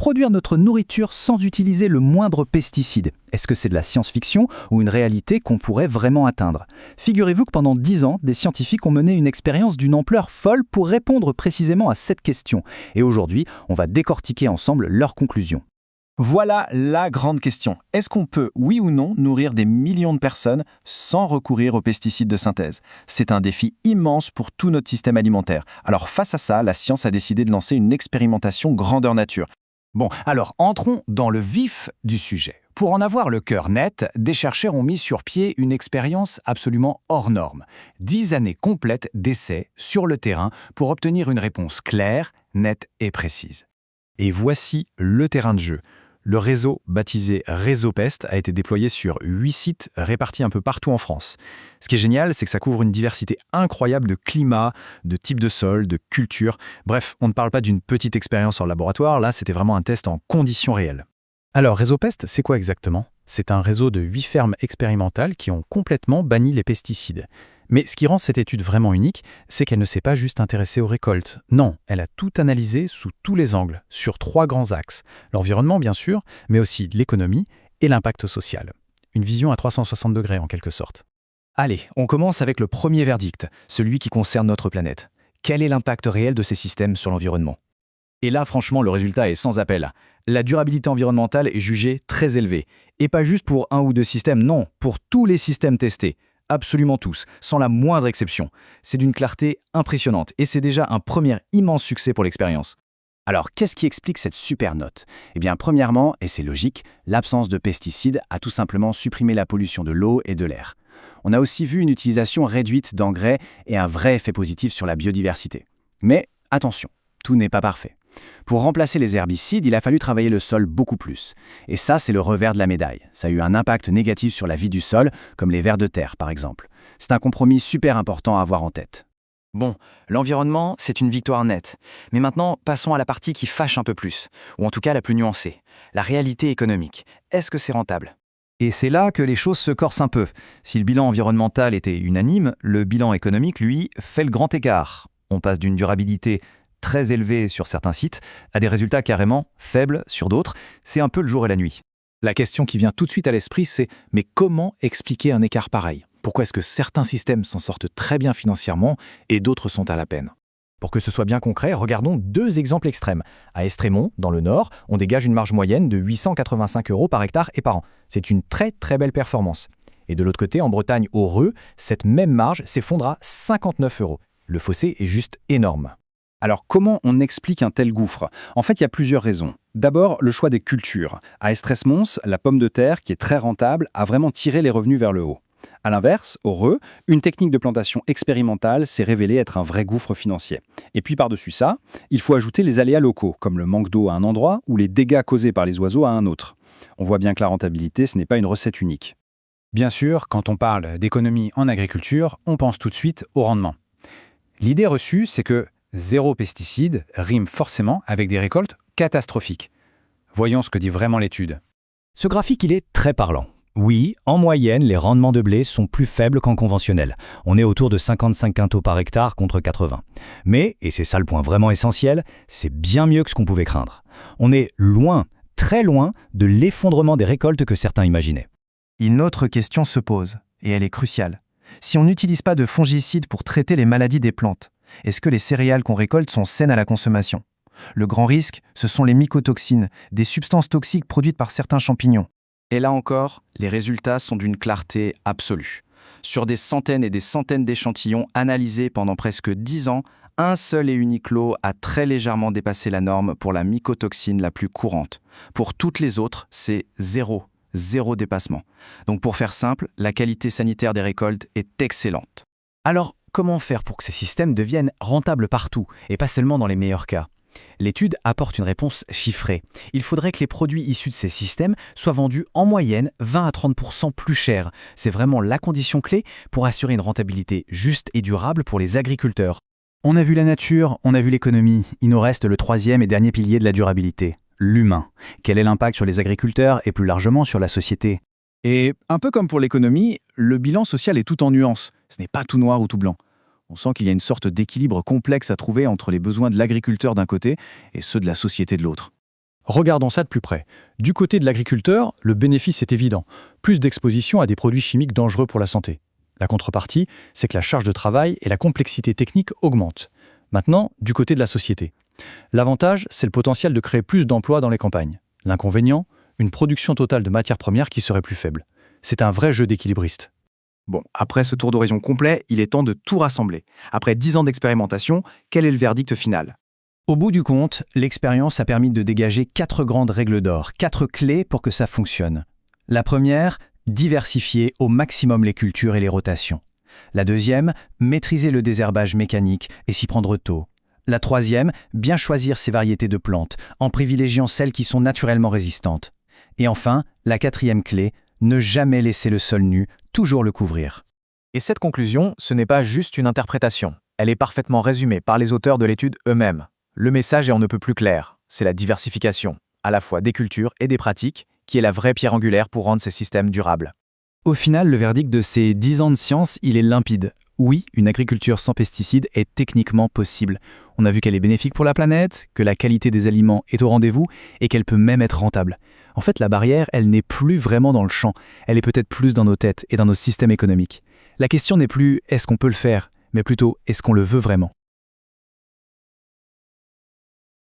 produire notre nourriture sans utiliser le moindre pesticide. Est-ce que c'est de la science-fiction ou une réalité qu'on pourrait vraiment atteindre? Figurez-vous que pendant 10 ans, des scientifiques ont mené une expérience d'une ampleur folle pour répondre précisément à cette question. Et aujourd'hui, on va décortiquer ensemble leurs conclusions. Voilà la grande question. Est-ce qu'on peut, oui ou non, nourrir des millions de personnes sans recourir aux pesticides de synthèse? C'est un défi immense pour tout notre système alimentaire. Alors face à ça, la science a décidé de lancer une expérimentation grandeur nature. Bon, alors entrons dans le vif du sujet. Pour en avoir le cœur net, des chercheurs ont mis sur pied une expérience absolument hors norme. 10 années complètes d'essais sur le terrain pour obtenir une réponse claire, nette et précise. Et voici le terrain de jeu. Le réseau, baptisé Réseau Pest, a été déployé sur 8 sites répartis un peu partout en France. Ce qui est génial, c'est que ça couvre une diversité incroyable de climats, de types de sols, de cultures. Bref, on ne parle pas d'une petite expérience en laboratoire, là c'était vraiment un test en conditions réelles. Alors, Réseau Pest, c'est quoi exactement? C'est un réseau de 8 fermes expérimentales qui ont complètement banni les pesticides. Mais ce qui rend cette étude vraiment unique, c'est qu'elle ne s'est pas juste intéressée aux récoltes. Non, elle a tout analysé sous tous les angles, sur 3 grands axes. L'environnement, bien sûr, mais aussi l'économie et l'impact social. Une vision à 360 degrés, en quelque sorte. Allez, on commence avec le premier verdict, celui qui concerne notre planète. Quel est l'impact réel de ces systèmes sur l'environnement? Et là, franchement, le résultat est sans appel. La durabilité environnementale est jugée très élevée. Et pas juste pour un ou deux systèmes, non, pour tous les systèmes testés. Absolument tous, sans la moindre exception. C'est d'une clarté impressionnante et c'est déjà un premier immense succès pour l'expérience. Alors, qu'est-ce qui explique cette super note? Eh bien, premièrement, et c'est logique, l'absence de pesticides a tout simplement supprimé la pollution de l'eau et de l'air. On a aussi vu une utilisation réduite d'engrais et un vrai effet positif sur la biodiversité. Mais attention, tout n'est pas parfait. Pour remplacer les herbicides, il a fallu travailler le sol beaucoup plus. Et ça, c'est le revers de la médaille. Ça a eu un impact négatif sur la vie du sol, comme les vers de terre, par exemple. C'est un compromis super important à avoir en tête. Bon, l'environnement, c'est une victoire nette. Mais maintenant, passons à la partie qui fâche un peu plus, ou en tout cas la plus nuancée. La réalité économique. Est-ce que c'est rentable? Et c'est là que les choses se corsent un peu. Si le bilan environnemental était unanime, le bilan économique, lui, fait le grand écart. On passe d'une durabilité très élevée sur certains sites à des résultats carrément faibles sur d'autres. C'est un peu le jour et la nuit. La question qui vient tout de suite à l'esprit, c'est « mais comment expliquer un écart pareil? Pourquoi est-ce que certains systèmes s'en sortent très bien financièrement et d'autres sont à la peine ?» Pour que ce soit bien concret, regardons 2 exemples extrêmes. À Estrémont, dans le Nord, on dégage une marge moyenne de 885 € par hectare et par an. C'est une très très belle performance. Et de l'autre côté, en Bretagne, au Reux, cette même marge s'effondre à 59 €. Le fossé est juste énorme. Alors, comment on explique un tel gouffre? En fait, il y a plusieurs raisons. D'abord, le choix des cultures. À Estrémont, la pomme de terre, qui est très rentable, a vraiment tiré les revenus vers le haut. A l'inverse, au Reux, une technique de plantation expérimentale s'est révélée être un vrai gouffre financier. Et puis par-dessus ça, il faut ajouter les aléas locaux, comme le manque d'eau à un endroit ou les dégâts causés par les oiseaux à un autre. On voit bien que la rentabilité, ce n'est pas une recette unique. Bien sûr, quand on parle d'économie en agriculture, on pense tout de suite au rendement. L'idée reçue, c'est que 0 pesticide rime forcément avec des récoltes catastrophiques. Voyons ce que dit vraiment l'étude. Ce graphique, il est très parlant. Oui, en moyenne, les rendements de blé sont plus faibles qu'en conventionnel. On est autour de 55 quintaux par hectare contre 80. Mais, et c'est ça le point vraiment essentiel, c'est bien mieux que ce qu'on pouvait craindre. On est loin, très loin, de l'effondrement des récoltes que certains imaginaient. Une autre question se pose, et elle est cruciale. Si on n'utilise pas de fongicides pour traiter les maladies des plantes, est-ce que les céréales qu'on récolte sont saines à la consommation? Le grand risque, ce sont les mycotoxines, des substances toxiques produites par certains champignons. Et là encore, les résultats sont d'une clarté absolue. Sur des centaines et des centaines d'échantillons analysés pendant presque 10 ans, un seul et unique lot a très légèrement dépassé la norme pour la mycotoxine la plus courante. Pour toutes les autres, c'est zéro dépassement. Donc pour faire simple, la qualité sanitaire des récoltes est excellente. Alors, comment faire pour que ces systèmes deviennent rentables partout, et pas seulement dans les meilleurs cas? L'étude apporte une réponse chiffrée. Il faudrait que les produits issus de ces systèmes soient vendus en moyenne 20 à 30% plus cher. C'est vraiment la condition clé pour assurer une rentabilité juste et durable pour les agriculteurs. On a vu la nature, on a vu l'économie. Il nous reste le 3e et dernier pilier de la durabilité, l'humain. Quel est l'impact sur les agriculteurs et plus largement sur la société? Et un peu comme pour l'économie, le bilan social est tout en nuances. Ce n'est pas tout noir ou tout blanc. On sent qu'il y a une sorte d'équilibre complexe à trouver entre les besoins de l'agriculteur d'un côté et ceux de la société de l'autre. Regardons ça de plus près. Du côté de l'agriculteur, le bénéfice est évident. Plus d'exposition à des produits chimiques dangereux pour la santé. La contrepartie, c'est que la charge de travail et la complexité technique augmentent. Maintenant, du côté de la société. L'avantage, c'est le potentiel de créer plus d'emplois dans les campagnes. L'inconvénient, une production totale de matières premières qui serait plus faible. C'est un vrai jeu d'équilibriste. Bon, après ce tour d'horizon complet, il est temps de tout rassembler. Après 10 ans d'expérimentation, quel est le verdict final? Au bout du compte, l'expérience a permis de dégager 4 grandes règles d'or, 4 clés pour que ça fonctionne. La première, diversifier au maximum les cultures et les rotations. La deuxième, maîtriser le désherbage mécanique et s'y prendre tôt. La troisième, bien choisir ses variétés de plantes, en privilégiant celles qui sont naturellement résistantes. Et enfin, la quatrième clé, ne jamais laisser le sol nu, toujours le couvrir. Et cette conclusion, ce n'est pas juste une interprétation. Elle est parfaitement résumée par les auteurs de l'étude eux-mêmes. Le message est on ne peut plus clair. C'est la diversification, à la fois des cultures et des pratiques, qui est la vraie pierre angulaire pour rendre ces systèmes durables. Au final, le verdict de ces 10 ans de science, il est limpide. Oui, une agriculture sans pesticides est techniquement possible. On a vu qu'elle est bénéfique pour la planète, que la qualité des aliments est au rendez-vous et qu'elle peut même être rentable. En fait, la barrière, elle n'est plus vraiment dans le champ. Elle est peut-être plus dans nos têtes et dans nos systèmes économiques. La question n'est plus est-ce qu'on peut le faire, mais plutôt est-ce qu'on le veut vraiment.